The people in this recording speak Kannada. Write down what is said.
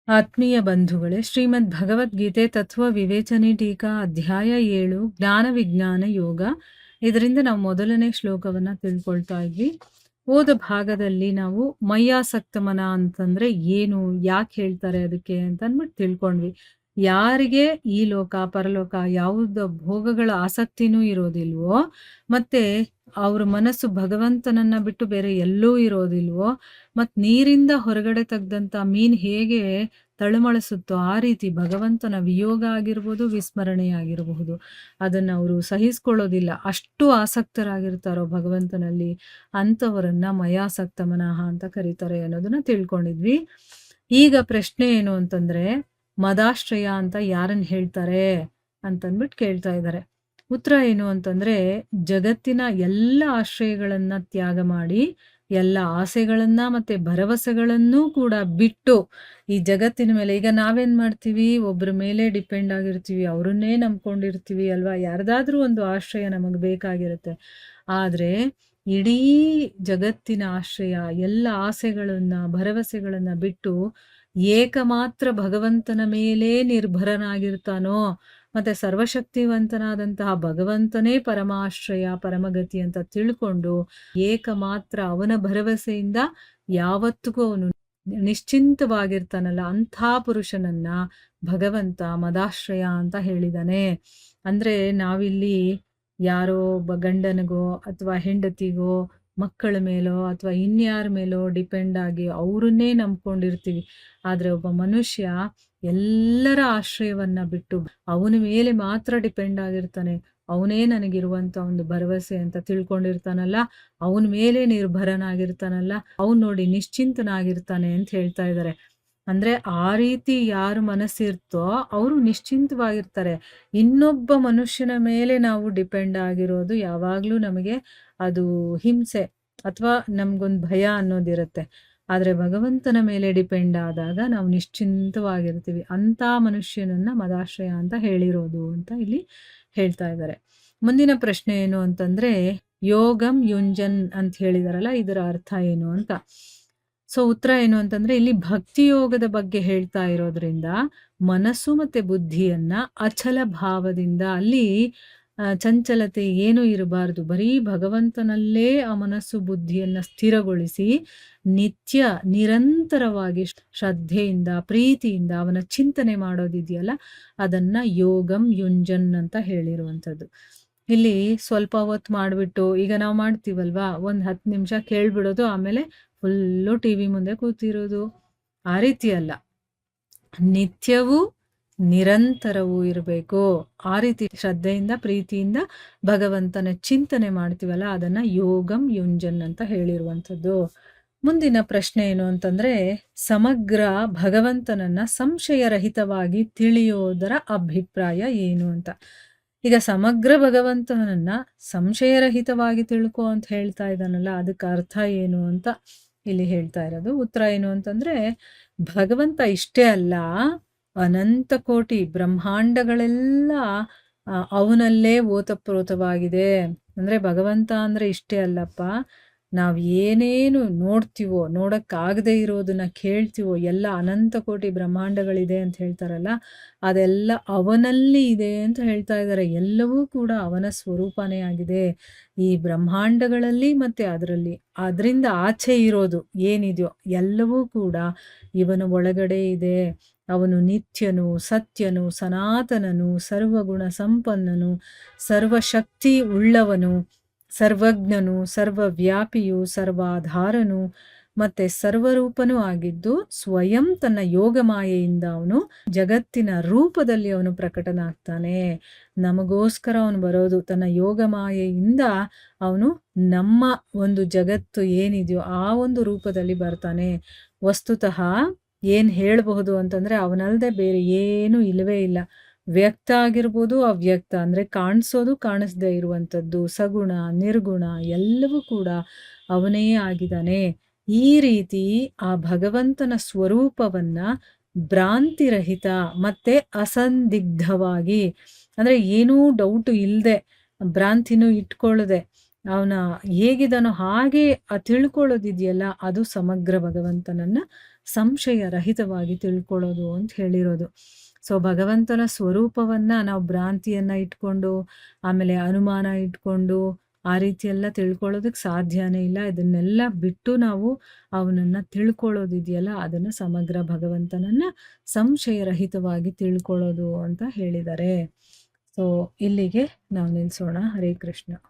ಆತ್ಮೀಯ ಬಂಧುಗಳೇ, ಶ್ರೀಮದ್ ಭಗವದ್ಗೀತೆ ತತ್ವ ವಿವೇಚನೆ ಟೀಕಾ ಅಧ್ಯಾಯ 7 ಜ್ಞಾನ ವಿಜ್ಞಾನ ಯೋಗ. ಇದರಿಂದ ನಾವು ಮೊದಲನೇ ಶ್ಲೋಕವನ್ನ ತಿಳ್ಕೊಳ್ತಾ ಇದ್ವಿ. ಹೋದ ಭಾಗದಲ್ಲಿ ನಾವು ಮಯ್ಯಾಸಕ್ತ ಮನ ಅಂತಂದ್ರೆ ಏನು, ಯಾಕೆ ಹೇಳ್ತಾರೆ ಅದಕ್ಕೆ ಅಂತ ಅಂದ್ಬಿಟ್ಟು ತಿಳ್ಕೊಂಡ್ವಿ. ಯಾರಿಗೆ ಈ ಲೋಕ ಪರಲೋಕ ಯಾವುದ ಭೋಗಗಳ ಆಸಕ್ತಿನೂ ಇರೋದಿಲ್ವೋ, ಮತ್ತೆ ಅವ್ರ ಮನಸ್ಸು ಭಗವಂತನನ್ನ ಬಿಟ್ಟು ಬೇರೆ ಎಲ್ಲೂ ಇರೋದಿಲ್ವೋ, ಮತ್ ನೀರಿಂದ ಹೊರಗಡೆ ತೆಗ್ದಂತ ಮೀನ್ ಹೇಗೆ ತಳುಮಳಿಸುತ್ತೋ ಆ ರೀತಿ ಭಗವಂತನ ವಿಯೋಗ ಆಗಿರ್ಬೋದು, ವಿಸ್ಮರಣೆ ಆಗಿರಬಹುದು, ಅದನ್ನ ಅವರು ಸಹಿಸ್ಕೊಳ್ಳೋದಿಲ್ಲ. ಅಷ್ಟು ಆಸಕ್ತರಾಗಿರ್ತಾರೋ ಭಗವಂತನಲ್ಲಿ, ಅಂಥವರನ್ನ ಮಯಾಸಕ್ತ ಮನಃ ಅಂತ ಕರೀತಾರೆ ಅನ್ನೋದನ್ನ ತಿಳ್ಕೊಂಡಿದ್ವಿ. ಈಗ ಪ್ರಶ್ನೆ ಏನು ಅಂತಂದ್ರೆ, ಮದಾಶ್ರಯ ಅಂತ ಯಾರನ್ನ ಹೇಳ್ತಾರೆ ಅಂತಂದ್ಬಿಟ್ಟು ಕೇಳ್ತಾ ಇದ್ದಾರೆ. ಉತ್ತರ ಏನು ಅಂತಂದ್ರೆ, ಜಗತ್ತಿನ ಎಲ್ಲ ಆಶ್ರಯಗಳನ್ನ ತ್ಯಾಗ ಮಾಡಿ, ಎಲ್ಲ ಆಸೆಗಳನ್ನ ಮತ್ತೆ ಭರವಸೆಗಳನ್ನೂ ಕೂಡ ಬಿಟ್ಟು ಈ ಜಗತ್ತಿನ ಮೇಲೆ, ಈಗ ನಾವೇನ್ ಮಾಡ್ತೀವಿ, ಒಬ್ರ ಮೇಲೆ ಡಿಪೆಂಡ್ ಆಗಿರ್ತೀವಿ, ಅವ್ರನ್ನೇ ನಂಬ್ಕೊಂಡಿರ್ತೀವಿ ಅಲ್ವಾ, ಯಾರ್ದಾದ್ರೂ ಒಂದು ಆಶ್ರಯ ನಮಗ್ ಬೇಕಾಗಿರುತ್ತೆ. ಆದ್ರೆ ಇಡೀ ಜಗತ್ತಿನ ಆಶ್ರಯ, ಎಲ್ಲ ಆಸೆಗಳನ್ನ ಭರವಸೆಗಳನ್ನ ಬಿಟ್ಟು ಏಕಮಾತ್ರ ಭಗವಂತನ ಮೇಲೆ ನಿರ್ಭರನಾಗಿರ್ತಾನೋ, ಮತ್ತೆ ಸರ್ವಶಕ್ತಿವಂತನಾದಂತಹ ಭಗವಂತನೇ ಪರಮಾಶ್ರಯ ಪರಮಗತಿ ಅಂತ ತಿಳ್ಕೊಂಡು ಏಕಮಾತ್ರ ಅವನ ಭರವಸೆಯಿಂದ ಯಾವತ್ತಿಗೂ ಅವನು ನಿಶ್ಚಿಂತವಾಗಿರ್ತಾನಲ್ಲ, ಅಂಥ ಪುರುಷನನ್ನ ಭಗವಂತ ಮದಾಶ್ರಯ ಅಂತ ಹೇಳಿದಾನೆ. ಅಂದ್ರೆ ನಾವಿಲ್ಲಿ ಯಾರೋ ಒಬ್ಬ ಗಂಡನಿಗೋ ಅಥವಾ ಹೆಂಡತಿಗೋ ಮಕ್ಕಳ ಮೇಲೋ ಅಥವಾ ಇನ್ಯಾರ ಮೇಲೋ ಡಿಪೆಂಡ್ ಆಗಿ ಅವ್ರನ್ನೇ ನಂಬ್ಕೊಂಡಿರ್ತೀವಿ. ಆದ್ರೆ ಒಬ್ಬ ಮನುಷ್ಯ ಎಲ್ಲರ ಆಶ್ರಯವನ್ನ ಬಿಟ್ಟು ಅವನ ಮೇಲೆ ಮಾತ್ರ ಡಿಪೆಂಡ್ ಆಗಿರ್ತಾನೆ. ಅವನೇ ನನಗಿರುವಂತ ಒಂದು ಭರವಸೆ ಅಂತ ತಿಳ್ಕೊಂಡಿರ್ತಾನಲ್ಲ, ಅವನ ಮೇಲೆ ನಿರ್ಭರನಾಗಿರ್ತಾನಲ್ಲ, ಅವ್ನು ನೋಡಿ ನಿಶ್ಚಿಂತನಾಗಿರ್ತಾನೆ ಅಂತ ಹೇಳ್ತಾ ಇದ್ದಾರೆ. ಅಂದ್ರೆ ಆ ರೀತಿ ಯಾರು ಮನಸ್ಸಿರ್ತೋ ಅವರು ನಿಶ್ಚಿಂತವಾಗಿರ್ತಾರೆ. ಇನ್ನೊಬ್ಬ ಮನುಷ್ಯನ ಮೇಲೆ ನಾವು ಡಿಪೆಂಡ್ ಆಗಿರೋದು ಯಾವಾಗ್ಲೂ ನಮಗೆ ಅದು ಹಿಂಸೆ ಅಥವಾ ನಮ್ಗೊಂದು ಭಯ ಅನ್ನೋದಿರುತ್ತೆ. ಆದ್ರೆ ಭಗವಂತನ ಮೇಲೆ ಡಿಪೆಂಡ್ ಆದಾಗ ನಾವು ನಿಶ್ಚಿಂತವಾಗಿರ್ತೀವಿ. ಅಂತ ಮನುಷ್ಯನನ್ನ ಮದಾಶ್ರಯ ಅಂತ ಹೇಳಿರೋದು ಅಂತ ಇಲ್ಲಿ ಹೇಳ್ತಾ ಇದ್ದಾರೆ. ಮುಂದಿನ ಪ್ರಶ್ನೆ ಏನು ಅಂತಂದ್ರೆ, ಯೋಗಂ ಯುಂಜನ್ ಅಂತ ಹೇಳಿದಾರಲ್ಲ, ಇದರ ಅರ್ಥ ಏನು ಅಂತ. ಸೊ ಉತ್ತರ ಏನು ಅಂತಂದ್ರೆ, ಇಲ್ಲಿ ಭಕ್ತಿ ಯೋಗದ ಬಗ್ಗೆ ಹೇಳ್ತಾ ಇರೋದ್ರಿಂದ ಮನಸ್ಸು ಮತ್ತೆ ಬುದ್ಧಿಯನ್ನ ಅಚಲ ಭಾವದಿಂದ, ಅಲ್ಲಿ ಚಂಚಲತೆ ಏನು ಇರಬಾರ್ದು, ಬರೀ ಭಗವಂತನಲ್ಲೇ ಆ ಮನಸ್ಸು ಬುದ್ಧಿಯನ್ನ ಸ್ಥಿರಗೊಳಿಸಿ ನಿತ್ಯ ನಿರಂತರವಾಗಿ ಶ್ರದ್ಧೆಯಿಂದ ಪ್ರೀತಿಯಿಂದ ಅವನ ಚಿಂತನೆ ಮಾಡೋದಿದೆಯಲ್ಲ, ಅದನ್ನ ಯೋಗಂ ಯುಂಜನ್ ಅಂತ ಹೇಳಿರುವಂಥದ್ದು. ಇಲ್ಲಿ ಸ್ವಲ್ಪ ಹೊತ್ತು ಮಾಡಿಬಿಟ್ಟು, ಈಗ ನಾವು ಮಾಡ್ತೀವಲ್ವಾ, ಒಂದು 10 ನಿಮಿಷ ಕೇಳ್ಬಿಡೋದು, ಆಮೇಲೆ ಫುಲ್ಲು ಟಿವಿ ಮುಂದೆ ಕೂತಿರೋದು, ಆ ರೀತಿ ಅಲ್ಲ. ನಿತ್ಯವೂ ನಿರಂತರವೂ ಇರಬೇಕು. ಆ ರೀತಿ ಶ್ರದ್ಧೆಯಿಂದ ಪ್ರೀತಿಯಿಂದ ಭಗವಂತನ ಚಿಂತನೆ ಮಾಡ್ತೀವಲ್ಲ, ಅದನ್ನ ಯೋಗಂ ಯುಂಜನ್ ಅಂತ ಹೇಳಿರುವಂಥದ್ದು. ಮುಂದಿನ ಪ್ರಶ್ನೆ ಏನು ಅಂತಂದ್ರೆ, ಸಮಗ್ರ ಭಗವಂತನನ್ನ ಸಂಶಯರಹಿತವಾಗಿ ತಿಳಿಯೋದರ ಅಭಿಪ್ರಾಯ ಏನು ಅಂತ. ಈಗ ಸಮಗ್ರ ಭಗವಂತನನ್ನ ಸಂಶಯರಹಿತವಾಗಿ ತಿಳ್ಕೊ ಅಂತ ಹೇಳ್ತಾ ಇದ್ದಾನಲ್ಲ, ಅದಕ್ಕೆ ಅರ್ಥ ಏನು ಅಂತ ಇಲ್ಲಿ ಹೇಳ್ತಾ ಇರೋದು. ಉತ್ತರ ಏನು ಅಂತಂದ್ರೆ, ಭಗವಂತ ಇಷ್ಟೇ ಅಲ್ಲ, ಅನಂತ ಕೋಟಿ ಬ್ರಹ್ಮಾಂಡಗಳೆಲ್ಲ ಅವನಲ್ಲೇ ಓತಪ್ರೋತವಾಗಿದೆ. ಅಂದ್ರೆ ಭಗವಂತ ಅಂದ್ರೆ ಇಷ್ಟೇ ಅಲ್ಲಪ್ಪ, ನಾವು ಏನೇನು ನೋಡ್ತೀವೋ, ನೋಡಕ್ಕಾಗದೆ ಇರೋದನ್ನ ಕೇಳ್ತೀವೋ, ಎಲ್ಲ ಅನಂತ ಕೋಟಿ ಬ್ರಹ್ಮಾಂಡಗಳಿದೆ ಅಂತ ಹೇಳ್ತಾರಲ್ಲ, ಅದೆಲ್ಲ ಅವನಲ್ಲಿ ಇದೆ ಅಂತ ಹೇಳ್ತಾ ಇದ್ದಾರೆ. ಎಲ್ಲವೂ ಕೂಡ ಅವನ ಸ್ವರೂಪನೇ ಆಗಿದೆ ಈ ಬ್ರಹ್ಮಾಂಡಗಳಲ್ಲಿ, ಮತ್ತೆ ಅದರಿಂದ ಆಚೆ ಇರೋದು ಏನಿದೆಯೋ ಎಲ್ಲವೂ ಕೂಡ ಇವನ ಒಳಗಡೆ ಇದೆ. ಅವನು ನಿತ್ಯನು, ಸತ್ಯನು, ಸನಾತನನು, ಸರ್ವಗುಣ ಸಂಪನ್ನನು, ಸರ್ವಶಕ್ತಿ ಉಳ್ಳವನು, ಸರ್ವಜ್ಞನು, ಸರ್ವವ್ಯಾಪಿಯು, ಸರ್ವಾಧಾರನು, ಮತ್ತೆ ಸರ್ವರೂಪನೂ ಆಗಿದ್ದು ಸ್ವಯಂ ತನ್ನ ಯೋಗ ಮಾಯೆಯಿಂದ ಅವನು ಜಗತ್ತಿನ ರೂಪದಲ್ಲಿ ಅವನು ಪ್ರಕಟನಾಗ್ತಾನೆ. ನಮಗೋಸ್ಕರ ಅವನು ಬರೋದು, ತನ್ನ ಯೋಗ ಮಾಯೆಯಿಂದ ಅವನು ನಮ್ಮ ಒಂದು ಜಗತ್ತು ಏನಿದೆಯೋ ಆ ಒಂದು ರೂಪದಲ್ಲಿ ಬರ್ತಾನೆ. ವಸ್ತುತಃ ಏನ್ ಹೇಳಬಹುದು ಅಂತಂದ್ರೆ, ಅವನಲ್ಲದೆ ಬೇರೆ ಏನೂ ಇಲ್ಲವೇ ಇಲ್ಲ. ವ್ಯಕ್ತ ಆಗಿರ್ಬೋದು, ಅವ್ಯಕ್ತ ಅಂದ್ರೆ ಕಾಣಿಸೋದು ಕಾಣಿಸದೇ ಇರುವಂಥದ್ದು, ಸಗುಣ ನಿರ್ಗುಣ ಎಲ್ಲವೂ ಕೂಡ ಅವನೇ ಆಗಿದ್ದಾನೆ. ಈ ರೀತಿ ಆ ಭಗವಂತನ ಸ್ವರೂಪವನ್ನ ಭ್ರಾಂತಿರಹಿತ ಮತ್ತೆ ಅಸಂದಿಗ್ಧವಾಗಿ, ಅಂದ್ರೆ ಏನೂ ಡೌಟು ಇಲ್ಲದೆ, ಭ್ರಾಂತಿನೂ ಇಟ್ಕೊಳ್ಳದೆ ಅವನ ಹೇಗಿದನೋ ಹಾಗೆ ತಿಳ್ಕೊಳ್ಳೋದಿದೆಯಲ್ಲ, ಅದು ಸಮಗ್ರ ಭಗವಂತನನ್ನ ಸಂಶಯ ರಹಿತವಾಗಿ ತಿಳ್ಕೊಳ್ಳೋದು ಅಂತ ಹೇಳಿರೋದು. ಸೊ ಭಗವಂತನ ಸ್ವರೂಪವನ್ನು ನಾವು ಭ್ರಾಂತಿಯನ್ನು ಇಟ್ಕೊಂಡು, ಆಮೇಲೆ ಅನುಮಾನ ಇಟ್ಕೊಂಡು ಆ ರೀತಿ ಎಲ್ಲ ತಿಳ್ಕೊಳ್ಳೋದಕ್ಕೆ ಸಾಧ್ಯನೇ ಇಲ್ಲ. ಇದನ್ನೆಲ್ಲ ಬಿಟ್ಟು ನಾವು ಅವನನ್ನು ತಿಳ್ಕೊಳ್ಳೋದಿದೆಯಲ್ಲ, ಅದನ್ನು ಸಮಗ್ರ ಭಗವಂತನನ್ನು ಸಂಶಯರಹಿತವಾಗಿ ತಿಳ್ಕೊಳ್ಳೋದು ಅಂತ ಹೇಳಿದ್ದಾರೆ. ಸೊ ಇಲ್ಲಿಗೆ ನಾವು ನಿಲ್ಲಿಸೋಣ. ಹರೇ ಕೃಷ್ಣ.